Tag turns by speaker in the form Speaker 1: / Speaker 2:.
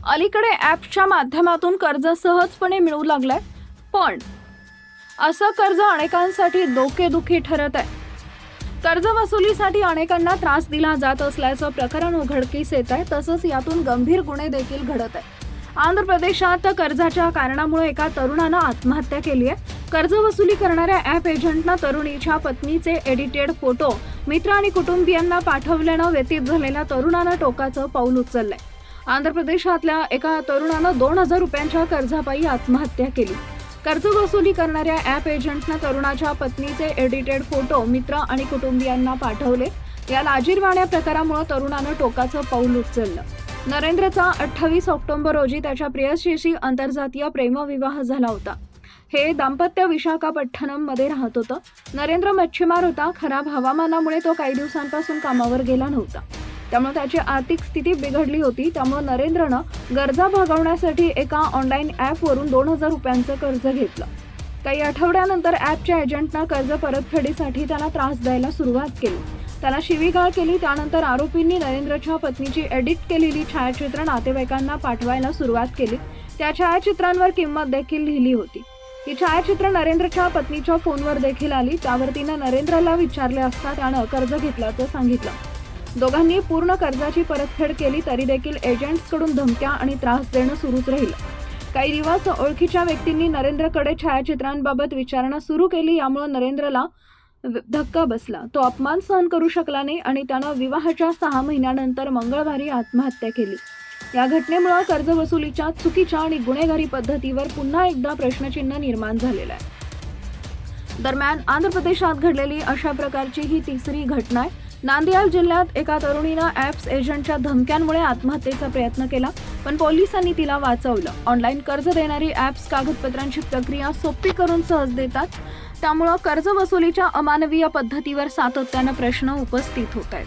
Speaker 1: अलीकडे ॲप्सच्या माध्यमातून कर्ज सहजपणे मिळू लागलंय, पण असं कर्ज अनेकांसाठी डोकेदुखी ठरत आहे. कर्ज वसुलीसाठी अनेकांना त्रास दिला जात असल्याचं प्रकरण उघडकीस येत आहे. तसंच यातून गंभीर गुन्हे देखील घडत आहेत. आंध्र प्रदेशात कर्जाच्या कारणामुळे एका तरुणानं आत्महत्या केली आहे. कर्ज वसुली करणाऱ्या ॲप एजंटनं तरुणीच्या पत्नीचे एडिटेड फोटो मित्र आणि कुटुंबियांना पाठवल्यानं व्यथित झालेल्या तरुणानं टोकाचं पाऊल उचललंय. आंध्र प्रदेशातल्या एका तरुणानं 2,000 रुपयांच्या कर्जापायी आत्महत्या केली. कर्ज वसुली करणाऱ्या ॲप एजंटनं तरुणाच्या पत्नीचे एडिटेड फोटो मित्र आणि कुटुंबियांना पाठवले. या लाजिरवाण्या प्रकारामुळे तरुणानं टोकाचं पाऊल उचललं. नरेंद्रचा 28 ऑक्टोबर रोजी त्याच्या प्रेयसीशी आंतरजातीय प्रेमविवाह झाला होता. हे दाम्पत्य विशाखापट्टणममध्ये राहत होतं. नरेंद्र मच्छीमार होता. खराब हवामानामुळे तो काही दिवसांपासून कामावर गेला नव्हता. त्यामुळे त्याची आर्थिक स्थिती बिघडली होती. त्यामुळे नरेंद्रनं गरजा भागवण्यासाठी एका ऑनलाईन ॲपवरून 2,000 रुपयांचं कर्ज घेतलं. काही आठवड्यानंतर ॲपच्या एजंटनं कर्ज परतफेडीसाठी त्याला त्रास द्यायला सुरुवात केली. त्याला शिवीगाळ केली. त्यानंतर आरोपींनी नरेंद्रच्या पत्नीची एडिट केलेली छायाचित्र नातेवाईकांना पाठवायला सुरुवात केली. त्या छायाचित्रांवर किंमत देखील लिहिली होती. ही छायाचित्र नरेंद्रच्या पत्नीच्या फोनवर देखील आली. त्यावर तिनं नरेंद्रला विचारले असता त्यानं कर्ज घेतल्याचं सांगितलं. दोघांनी पूर्ण कर्जाची परतफेड केली तरी देखील एजंट्सकडून धमक्या आणि त्रास देणं सुरूच राहिलं. काही दिवस ओळखीच्या व्यक्तींनी नरेंद्रकडे छायाचित्रांबाबत विचारणा सुरू केली. यामुळे नरेंद्रला धक्का बसला. तो अपमान सहन करू शकला नाही आणि त्यानं विवाहाच्या 6 महिन्यानंतर मंगळवारी आत्महत्या केली. या घटनेमुळे कर्जवसुलीच्या चुकीच्या आणि गुन्हेगारी पद्धतीवर पुन्हा एकदा प्रश्नचिन्ह निर्माण झालेलं आहे. दरम्यान आंध्र प्रदेशात घडलेली अशा प्रकारची ही तिसरी घटना आहे. नांदियाल जिल्ह्यात एका तरुणीनं ॲप्स एजंटच्या धमक्यांमुळे आत्महत्येचा प्रयत्न केला, पण पोलिसांनी तिला वाचवलं. ऑनलाईन कर्ज देणारी ॲप्स कागदपत्रांची प्रक्रिया सोपी करून सहज देतात. त्यामुळे कर्ज वसुलीच्या अमानवीय पद्धतीवर सातत्यानं प्रश्न उपस्थित होत आहेत.